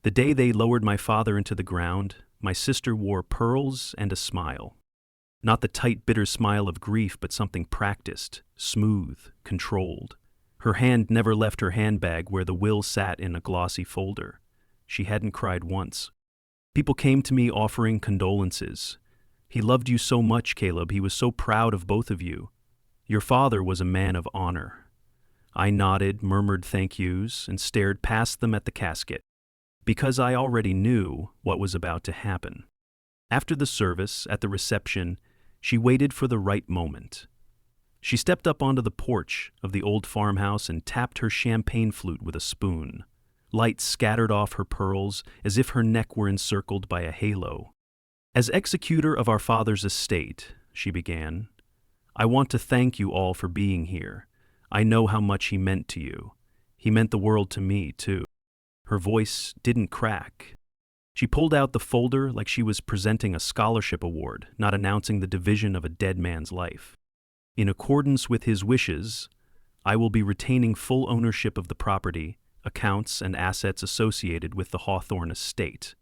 The day they lowered my father into the ground, my sister wore pearls and a smile. Not the tight, bitter smile of grief, but something practiced, smooth, controlled. Her hand never left her handbag where the will sat in a glossy folder. She hadn't cried once. People came to me offering condolences. "He loved you so much, Caleb. He was so proud of both of you. Your father was a man of honor." I nodded, murmured thank yous, and stared past them at the casket, because I already knew what was about to happen. After the service, at the reception, she waited for the right moment. She stepped up onto the porch of the old farmhouse and tapped her champagne flute with a spoon. Light scattered off her pearls as if her neck were encircled by a halo. "As executor of our father's estate," she began, "I want to thank you all for being here. I know how much he meant to you. He meant the world to me, too." Her voice didn't crack. She pulled out the folder like she was presenting a scholarship award, not announcing the division of a dead man's life. "In accordance with his wishes, I will be retaining full ownership of the property, accounts, and assets associated with the Hawthorne estate.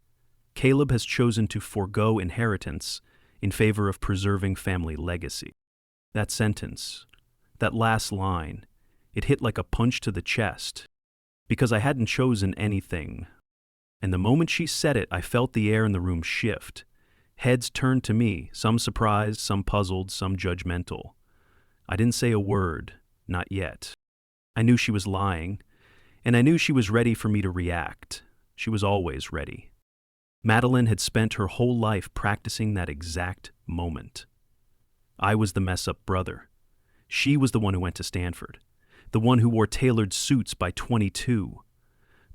Caleb has chosen to forego inheritance in favor of preserving family legacy." That sentence, that last line, it hit like a punch to the chest, because I hadn't chosen anything. And the moment she said it, I felt the air in the room shift. Heads turned to me, some surprised, some puzzled, some judgmental. I didn't say a word, not yet. I knew she was lying, and I knew she was ready for me to react. She was always ready. Madeline had spent her whole life practicing that exact moment. I was the mess-up brother. She was the one who went to Stanford, the one who wore tailored suits by 22,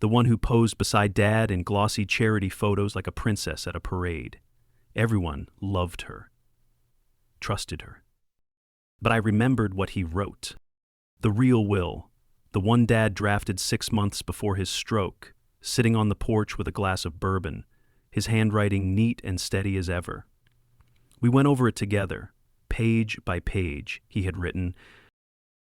the one who posed beside Dad in glossy charity photos like a princess at a parade. Everyone loved her, trusted her. But I remembered what he wrote. The real will, the one Dad drafted 6 months before his stroke, sitting on the porch with a glass of bourbon, his handwriting neat and steady as ever. We went over it together, page by page. He had written,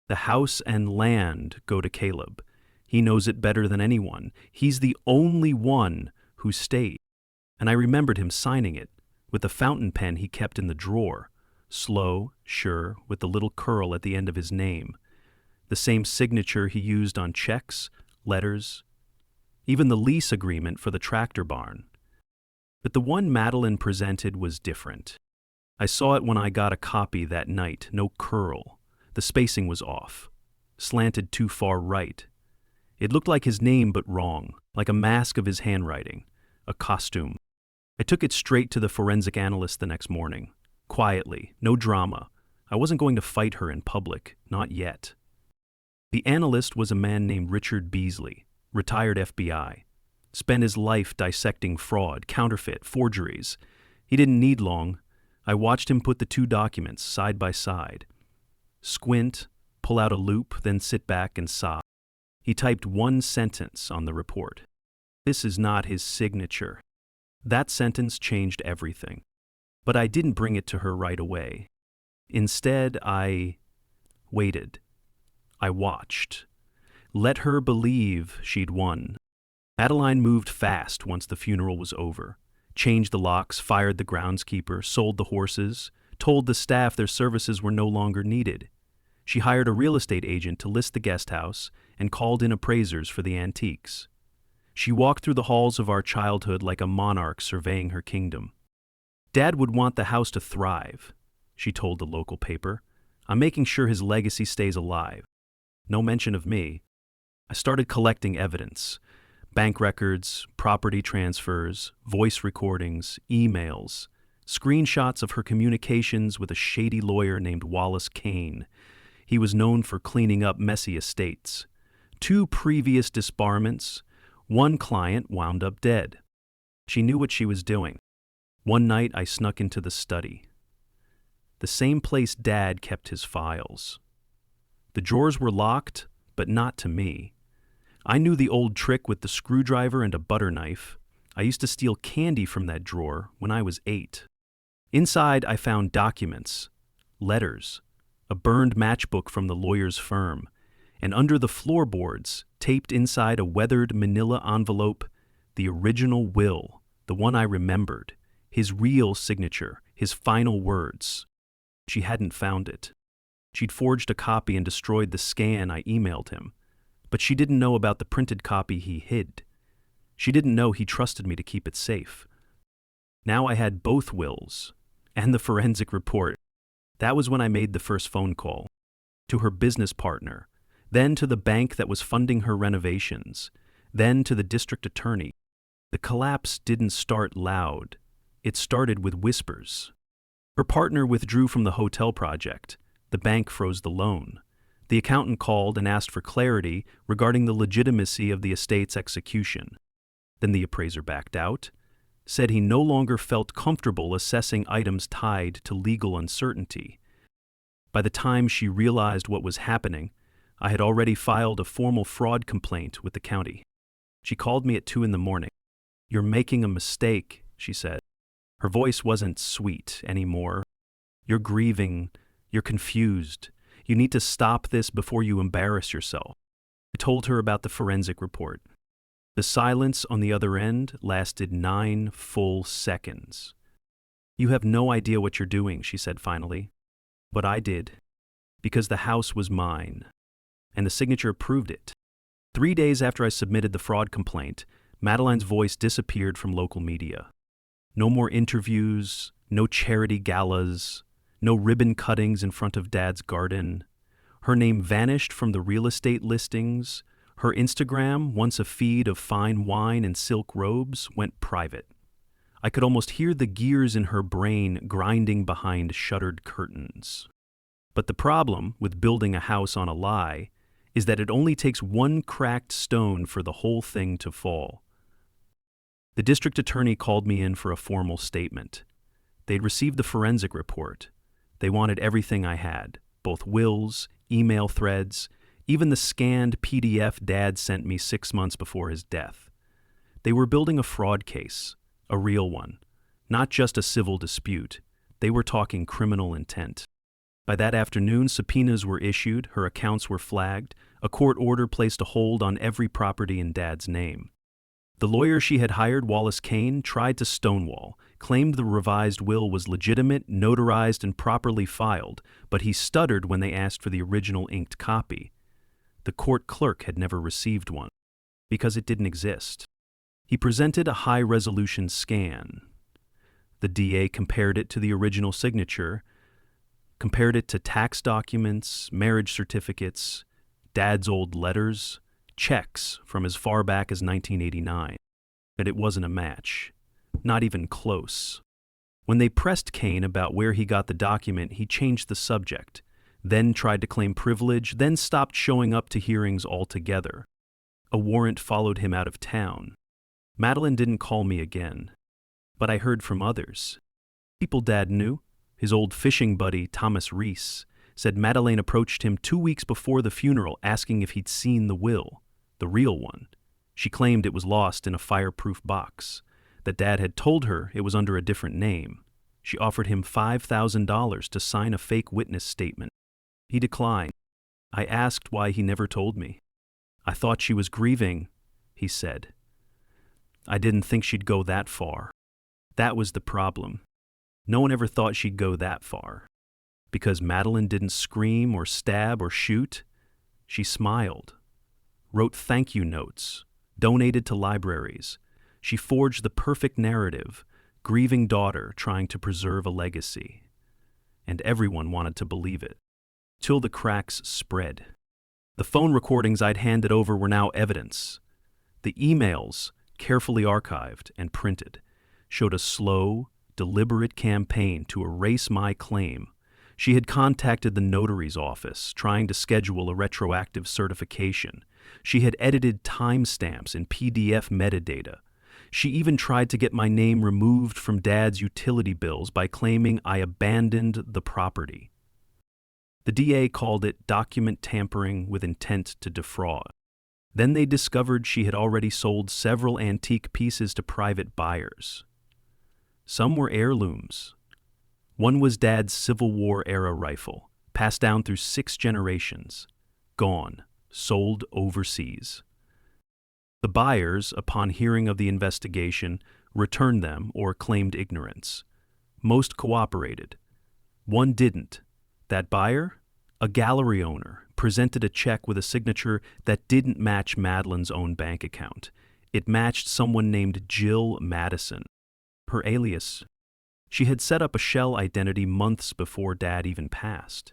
"The house and land go to Caleb. He knows it better than anyone. He's the only one who stayed." And I remembered him signing it with the fountain pen he kept in the drawer, slow, sure, with the little curl at the end of his name, the same signature he used on checks, letters, even the lease agreement for the tractor barn. But the one Madeline presented was different. I saw it when I got a copy that night. No curl. The spacing was off, slanted too far right. It looked like his name, but wrong, like a mask of his handwriting, a costume. I took it straight to the forensic analyst the next morning, quietly, no drama. I wasn't going to fight her in public, not yet. The analyst was a man named Richard Beasley, retired FBI. Spent his life dissecting fraud, counterfeit, forgeries. He didn't need long. I watched him put the two documents side by side. Squint, pull out a loop, then sit back and sob. He typed one sentence on the report. "This is not his signature." That sentence changed everything. But I didn't bring it to her right away. Instead, I waited. I watched. Let her believe she'd won. Adeline moved fast once the funeral was over. Changed the locks, fired the groundskeeper, sold the horses, told the staff their services were no longer needed. She hired a real estate agent to list the guest house and called in appraisers for the antiques. She walked through the halls of our childhood like a monarch surveying her kingdom. "Dad would want the house to thrive," she told the local paper. "I'm making sure his legacy stays alive." No mention of me. I started collecting evidence. Bank records, property transfers, voice recordings, emails, screenshots of her communications with a shady lawyer named Wallace Kane. He was known for cleaning up messy estates. 2 previous disbarments. One client wound up dead. She knew what she was doing. One night I snuck into the study. The same place Dad kept his files. The drawers were locked, but not to me. I knew the old trick with the screwdriver and a butter knife. I used to steal candy from that drawer when I was 8. Inside, I found documents, letters, a burned matchbook from the lawyer's firm, and under the floorboards, taped inside a weathered manila envelope, The original will, the one I remembered, his real signature, his final words. She hadn't found it. She'd forged a copy and destroyed the scan I emailed him, but she didn't know about the printed copy he hid. She didn't know he trusted me to keep it safe. Now I had both wills and the forensic report. That was when I made the first phone call. To her business partner, then to the bank that was funding her renovations, then to the district attorney. The collapse didn't start loud. It started with whispers. Her partner withdrew from the hotel project. The bank froze the loan. The accountant called and asked for clarity regarding the legitimacy of the estate's execution. Then the appraiser backed out, said he no longer felt comfortable assessing items tied to legal uncertainty. By the time she realized what was happening, I had already filed a formal fraud complaint with the county. She called me at 2 a.m. "You're making a mistake," she said. Her voice wasn't sweet anymore. "You're grieving. You're confused. You need to stop this before you embarrass yourself." I told her about the forensic report. The silence on the other end lasted 9 full seconds. "You have no idea what you're doing," she said finally. But I did, because the house was mine, and the signature proved it. 3 days after I submitted the fraud complaint, Madeline's voice disappeared from local media. No more interviews, no charity galas, no ribbon cuttings in front of Dad's garden. Her name vanished from the real estate listings. Her Instagram, once a feed of fine wine and silk robes, went private. I could almost hear the gears in her brain grinding behind shuttered curtains. But the problem with building a house on a lie is that it only takes one cracked stone for the whole thing to fall. The district attorney called me in for a formal statement. They'd received the forensic report. They wanted everything I had, both wills, email threads, even the scanned PDF Dad sent me 6 months before his death. They were building a fraud case, a real one, not just a civil dispute. They were talking criminal intent. By that afternoon, subpoenas were issued, her accounts were flagged, a court order placed a hold on every property in Dad's name. The lawyer she had hired, Wallace Kane, tried to stonewall, claimed the revised will was legitimate, notarized, and properly filed, but he stuttered when they asked for the original inked copy. The court clerk had never received one, because it didn't exist. He presented a high-resolution scan. The DA compared it to the original signature, compared it to tax documents, marriage certificates, Dad's old letters, checks from as far back as 1989. But it wasn't a match. Not even close. When they pressed Kane about where he got the document, he changed the subject, then tried to claim privilege, then stopped showing up to hearings altogether. A warrant followed him out of town. Madeline didn't call me again, but I heard from others. People Dad knew. His old fishing buddy, Thomas Reese, said Madeleine approached him 2 weeks before the funeral asking if he'd seen the will, the real one. She claimed it was lost in a fireproof box, that Dad had told her it was under a different name. She offered him $5,000 to sign a fake witness statement. He declined. I asked why he never told me. "I thought she was grieving," he said. "I didn't think she'd go that far." That was the problem. No one ever thought she'd go that far. Because Madeline didn't scream or stab or shoot, she smiled, wrote thank you notes, donated to libraries. She forged the perfect narrative, grieving daughter trying to preserve a legacy. And everyone wanted to believe it. Till the cracks spread. The phone recordings I'd handed over were now evidence. The emails, carefully archived and printed, showed a slow, deliberate campaign to erase my claim. She had contacted the notary's office, trying to schedule a retroactive certification. She had edited timestamps in PDF metadata. She even tried to get my name removed from Dad's utility bills by claiming I abandoned the property. The DA called it document tampering with intent to defraud. Then they discovered she had already sold several antique pieces to private buyers. Some were heirlooms. One was Dad's Civil War-era rifle, passed down through 6 generations. Gone, sold overseas. The buyers, upon hearing of the investigation, returned them or claimed ignorance. Most cooperated. One didn't. That buyer, a gallery owner, presented a check with a signature that didn't match Madeline's own bank account. It matched someone named Jill Madison, her alias. She had set up a shell identity months before Dad even passed.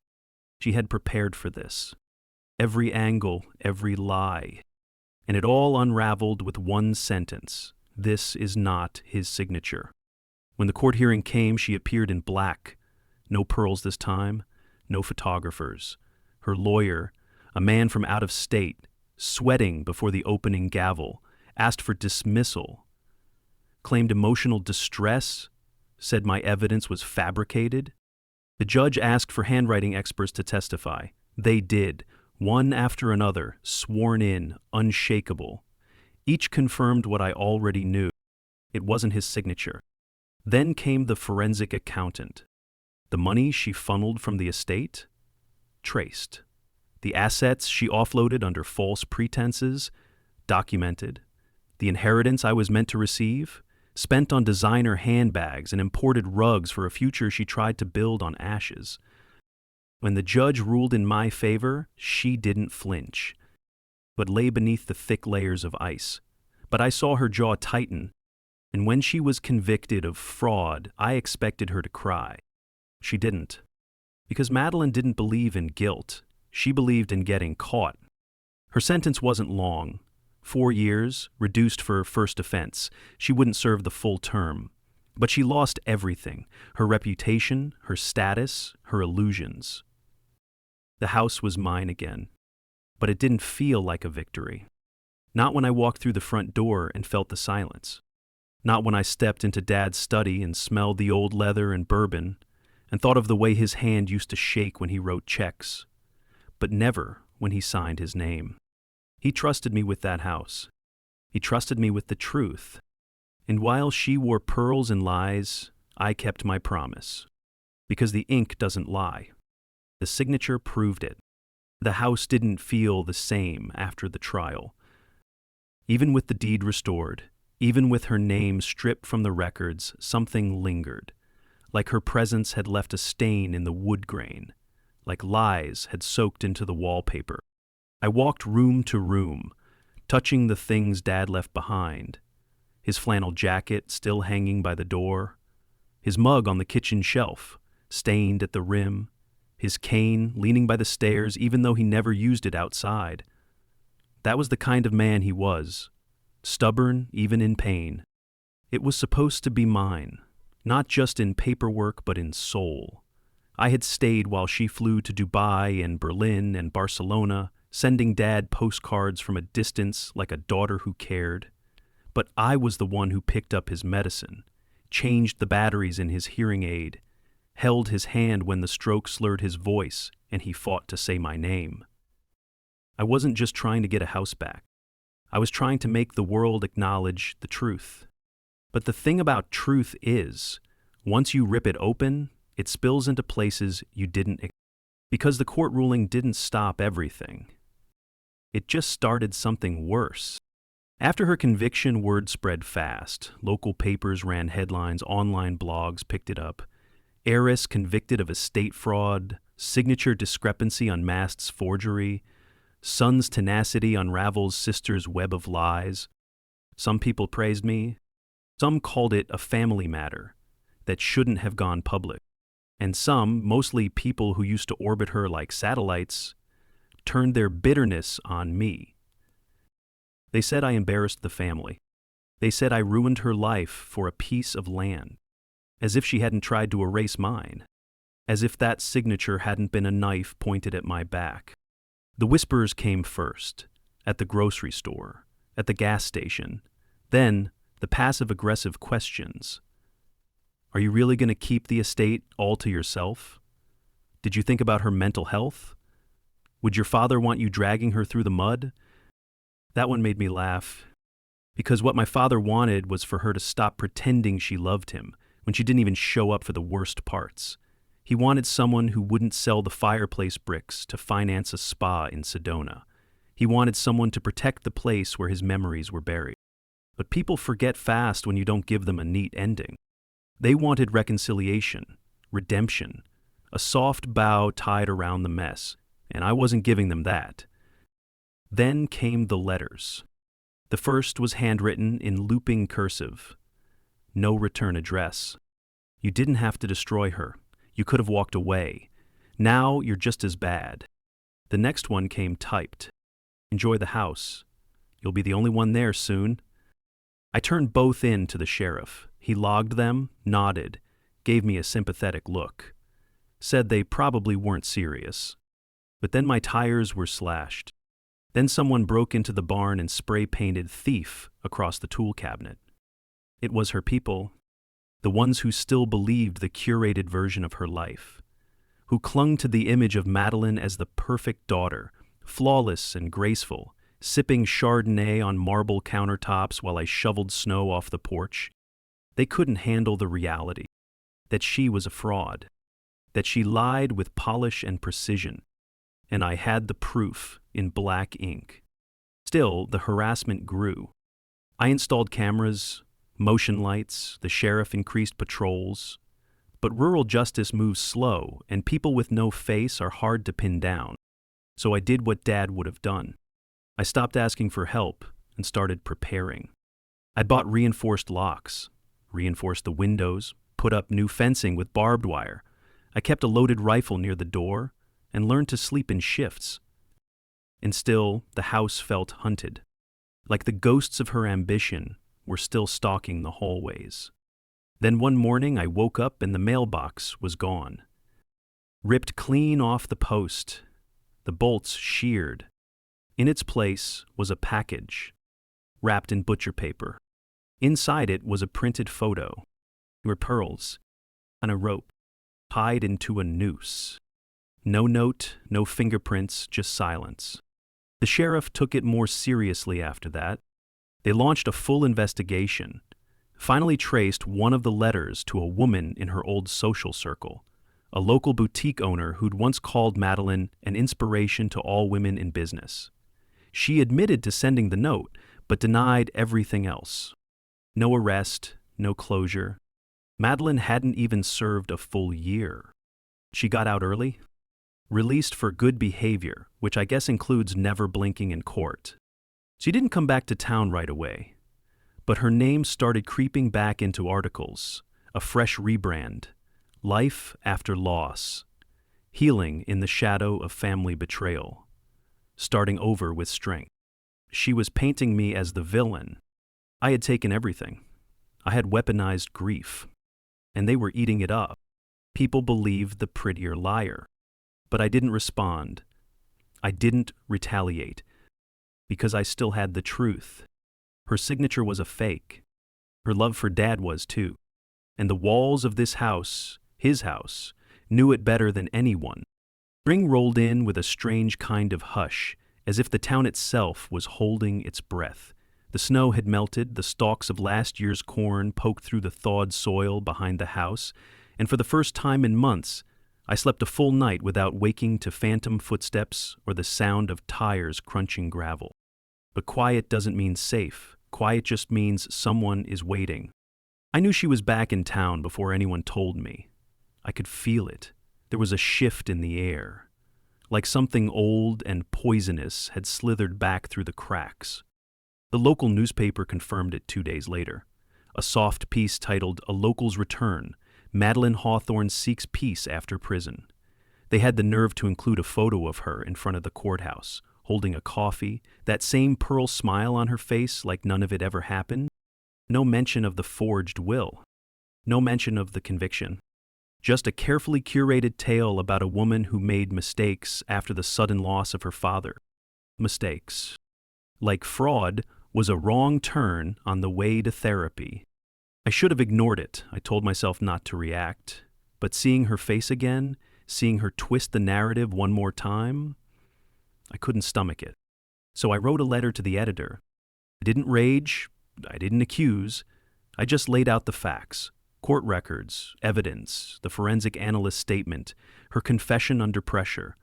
She had prepared for this. Every angle, every lie. And it all unraveled with one sentence. This is not his signature. When the court hearing came, she appeared in black. No pearls this time, no photographers. Her lawyer, a man from out of state, sweating before the opening gavel, asked for dismissal, claimed emotional distress, said my evidence was fabricated. The judge asked for handwriting experts to testify. They did, one after another, sworn in, unshakable. Each confirmed what I already knew. It wasn't his signature. Then came the forensic accountant. The money she funneled from the estate? Traced. The assets she offloaded under false pretenses? Documented. The inheritance I was meant to receive? Spent on designer handbags and imported rugs for a future she tried to build on ashes. When the judge ruled in my favor, she didn't flinch, but lay beneath the thick layers of ice. But I saw her jaw tighten, and when she was convicted of fraud, I expected her to cry. She didn't. Because Madeline didn't believe in guilt. She believed in getting caught. Her sentence wasn't long. 4 years, reduced for first offense. She wouldn't serve the full term. But she lost everything. Her reputation, her status, her illusions. The house was mine again. But it didn't feel like a victory. Not when I walked through the front door and felt the silence. Not when I stepped into Dad's study and smelled the old leather and bourbon and thought of the way his hand used to shake when he wrote checks. But never when he signed his name. He trusted me with that house. He trusted me with the truth. And while she wore pearls and lies, I kept my promise. Because the ink doesn't lie. The signature proved it. The house didn't feel the same after the trial. Even with the deed restored, even with her name stripped from the records, something lingered. Like her presence had left a stain in the wood grain. Like lies had soaked into the wallpaper. I walked room to room, touching the things Dad left behind. His flannel jacket still hanging by the door. His mug on the kitchen shelf, stained at the rim. His cane leaning by the stairs even though he never used it outside. That was the kind of man he was. Stubborn even in pain. It was supposed to be mine, not just in paperwork but in soul. I had stayed while she flew to Dubai and Berlin and Barcelona, sending Dad postcards from a distance like a daughter who cared. But I was the one who picked up his medicine, changed the batteries in his hearing aid, held his hand when the stroke slurred his voice and he fought to say my name. I wasn't just trying to get a house back. I was trying to make the world acknowledge the truth. But the thing about truth is, once you rip it open, it spills into places you didn't expect. Because the court ruling didn't stop everything. It just started something worse. After her conviction, word spread fast. Local papers ran headlines, online blogs picked it up. Heiress convicted of estate fraud, signature discrepancy unmasks forgery, son's tenacity unravels sister's web of lies. Some people praised me. Some called it a family matter that shouldn't have gone public. And some, mostly people who used to orbit her like satellites, turned their bitterness on me. They said I embarrassed the family. They said I ruined her life for a piece of land, as if she hadn't tried to erase mine, as if that signature hadn't been a knife pointed at my back. The whispers came first, at the grocery store, at the gas station, then the passive-aggressive questions. Are you really going to keep the estate all to yourself? Did you think about her mental health? Would your father want you dragging her through the mud? That one made me laugh, because what my father wanted was for her to stop pretending she loved him when she didn't even show up for the worst parts. He wanted someone who wouldn't sell the fireplace bricks to finance a spa in Sedona. He wanted someone to protect the place where his memories were buried. But people forget fast when you don't give them a neat ending. They wanted reconciliation, redemption, a soft bow tied around the mess, and I wasn't giving them that. Then came the letters. The first was handwritten in looping cursive. No return address. You didn't have to destroy her. You could have walked away. Now you're just as bad. The next one came typed. Enjoy the house. You'll be the only one there soon. I turned both in to the sheriff. He logged them, nodded, gave me a sympathetic look. Said they probably weren't serious. But then my tires were slashed. Then someone broke into the barn and spray-painted "thief" across the tool cabinet. It was her people, the ones who still believed the curated version of her life, who clung to the image of Madeline as the perfect daughter, flawless and graceful, sipping Chardonnay on marble countertops while I shoveled snow off the porch. They couldn't handle the reality that she was a fraud, that she lied with polish and precision, and I had the proof in black ink. Still, the harassment grew. I installed cameras, motion lights, the sheriff increased patrols. But rural justice moves slow, and people with no face are hard to pin down. So I did what Dad would have done. I stopped asking for help and started preparing. I bought reinforced locks, reinforced the windows, put up new fencing with barbed wire. I kept a loaded rifle near the door and learned to sleep in shifts. And still, the house felt hunted, like the ghosts of her ambition were still stalking the hallways. Then one morning I woke up and the mailbox was gone. Ripped clean off the post, the bolts sheared. In its place was a package, wrapped in butcher paper. Inside it was a printed photo. There were pearls on a rope, tied into a noose. No note, no fingerprints, just silence. The sheriff took it more seriously after that. They launched a full investigation, finally traced one of the letters to a woman in her old social circle, a local boutique owner who'd once called Madeline an inspiration to all women in business. She admitted to sending the note, but denied everything else. No arrest, no closure. Madeline hadn't even served a full year. She got out early, released for good behavior, which I guess includes never blinking in court. She didn't come back to town right away, but her name started creeping back into articles, a fresh rebrand, life after loss, healing in the shadow of family betrayal, starting over with strength. She was painting me as the villain. I had taken everything. I had weaponized grief, and they were eating it up. People believed the prettier liar. But I didn't respond. I didn't retaliate, because I still had the truth. Her signature was a fake. Her love for Dad was too. And the walls of this house, his house, knew it better than anyone. Spring rolled in with a strange kind of hush, as if the town itself was holding its breath. The snow had melted, the stalks of last year's corn poked through the thawed soil behind the house, and for the first time in months, I slept a full night without waking to phantom footsteps or the sound of tires crunching gravel. But quiet doesn't mean safe. Quiet just means someone is waiting. I knew she was back in town before anyone told me. I could feel it. There was a shift in the air, like something old and poisonous had slithered back through the cracks. The local newspaper confirmed it 2 days later. A soft piece titled "A Local's Return. Madeline Hawthorne seeks peace after prison." They had the nerve to include a photo of her in front of the courthouse, holding a coffee, that same pearl smile on her face like none of it ever happened. No mention of the forged will. No mention of the conviction. Just a carefully curated tale about a woman who made mistakes after the sudden loss of her father. Mistakes. Like fraud, was a wrong turn on the way to therapy. I should have ignored it. I told myself not to react. But seeing her face again, seeing her twist the narrative one more time, I couldn't stomach it. So I wrote a letter to the editor. I didn't rage. I didn't accuse. I just laid out the facts. Court records, evidence, the forensic analyst's statement, her confession under pressure,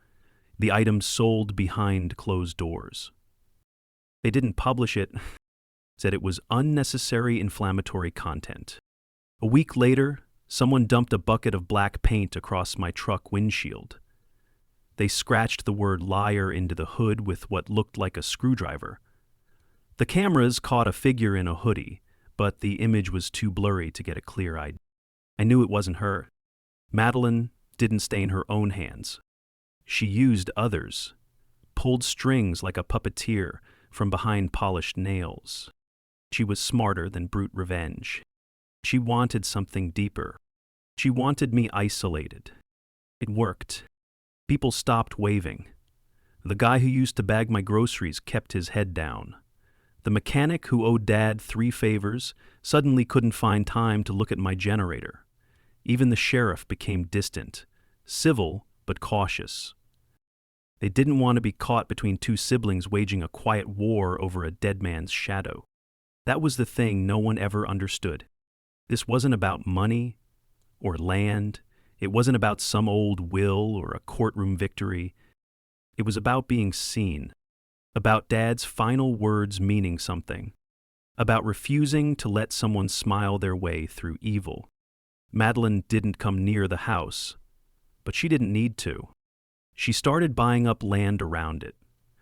the items sold behind closed doors. They didn't publish it, said it was unnecessary inflammatory content. A week later, someone dumped a bucket of black paint across my truck windshield. They scratched the word liar into the hood with what looked like a screwdriver. The cameras caught a figure in a hoodie, but the image was too blurry to get a clear idea. I knew it wasn't her. Madeline didn't stain her own hands. She used others, pulled strings like a puppeteer from behind polished nails. She was smarter than brute revenge. She wanted something deeper. She wanted me isolated. It worked. People stopped waving. The guy who used to bag my groceries kept his head down. The mechanic who owed Dad 3 favors suddenly couldn't find time to look at my generator. Even the sheriff became distant, civil but cautious. They didn't want to be caught between 2 siblings waging a quiet war over a dead man's shadow. That was the thing no one ever understood. This wasn't about money or land. It wasn't about some old will or a courtroom victory. It was about being seen, about Dad's final words meaning something, about refusing to let someone smile their way through evil. Madeline didn't come near the house, but she didn't need to. She started buying up land around it.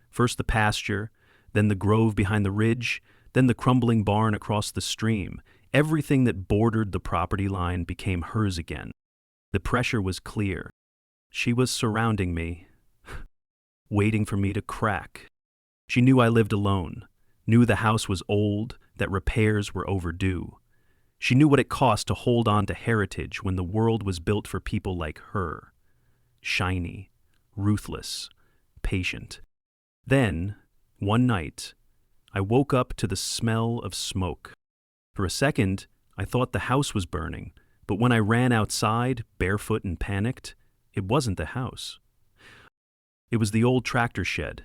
First the pasture, then the grove behind the ridge, then the crumbling barn across the stream. Everything that bordered the property line became hers again. The pressure was clear. She was surrounding me, waiting for me to crack. She knew I lived alone, knew the house was old, that repairs were overdue. She knew what it cost to hold on to heritage when the world was built for people like her. Shiny, ruthless, patient. Then, one night, I woke up to the smell of smoke. For a second, I thought the house was burning, but when I ran outside, barefoot and panicked, it wasn't the house. It was the old tractor shed.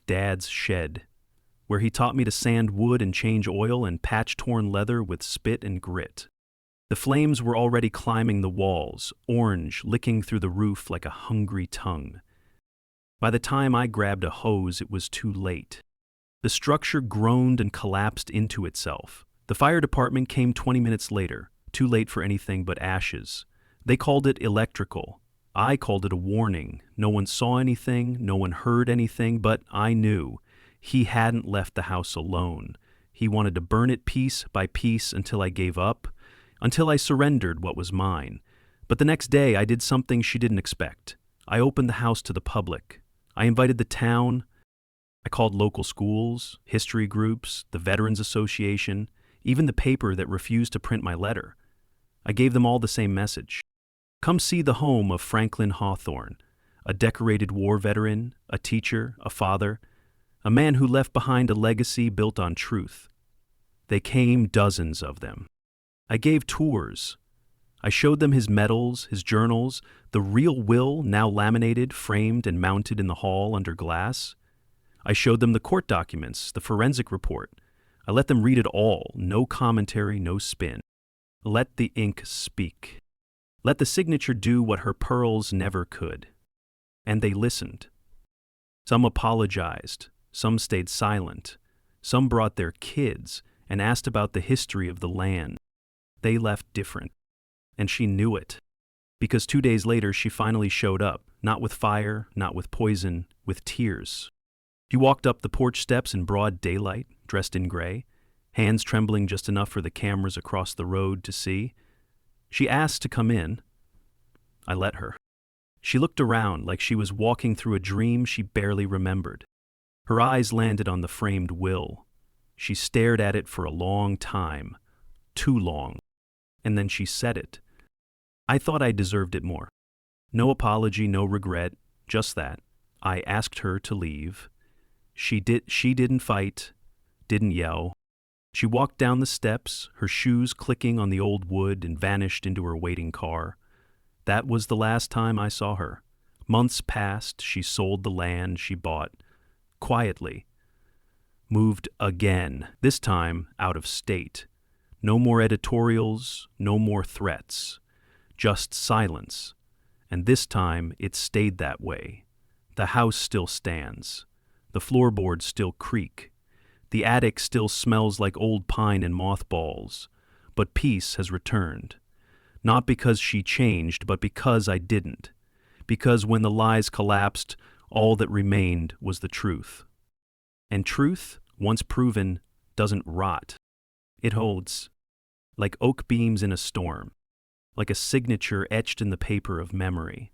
Dad's shed, where he taught me to sand wood and change oil and patch torn leather with spit and grit. The flames were already climbing the walls, orange, licking through the roof like a hungry tongue. By the time I grabbed a hose, it was too late. The structure groaned and collapsed into itself. The fire department came 20 minutes later, too late for anything but ashes. They called it electrical. I called it a warning. No one saw anything, no one heard anything, but I knew. He hadn't left the house alone. He wanted to burn it piece by piece until I gave up, until I surrendered what was mine. But the next day I did something she didn't expect. I opened the house to the public. I invited the town. I called local schools, history groups, the Veterans Association, even the paper that refused to print my letter. I gave them all the same message. Come see the home of Franklin Hawthorne, a decorated war veteran, a teacher, a father, a man who left behind a legacy built on truth. They came, dozens of them. I gave tours. I showed them his medals, his journals, the real will now laminated, framed, and mounted in the hall under glass. I showed them the court documents, the forensic report. I let them read it all, no commentary, no spin. Let the ink speak. Let the signature do what her pearls never could. And they listened. Some apologized, some stayed silent, some brought their kids and asked about the history of the land. They left different, and she knew it. Because 2 days later she finally showed up, not with fire, not with poison, with tears. She walked up the porch steps in broad daylight, dressed in gray, hands trembling just enough for the cameras across the road to see. She asked to come in. I let her. She looked around like she was walking through a dream she barely remembered. Her eyes landed on the framed will. She stared at it for a long time, too long, and then she said it. I thought I deserved it more. No apology, no regret, just that. I asked her to leave. She didn't fight, didn't yell. She walked down the steps, her shoes clicking on the old wood, and vanished into her waiting car. That was the last time I saw her. Months passed, she sold the land she bought, quietly. Moved again, this time out of state. No more editorials, no more threats. Just silence. And this time it stayed that way. The house still stands. The floorboards still creak. The attic still smells like old pine and mothballs. But peace has returned. Not because she changed, but because I didn't. Because when the lies collapsed, all that remained was the truth. And truth, once proven, doesn't rot. It holds, like oak beams in a storm, like a signature etched in the paper of memory.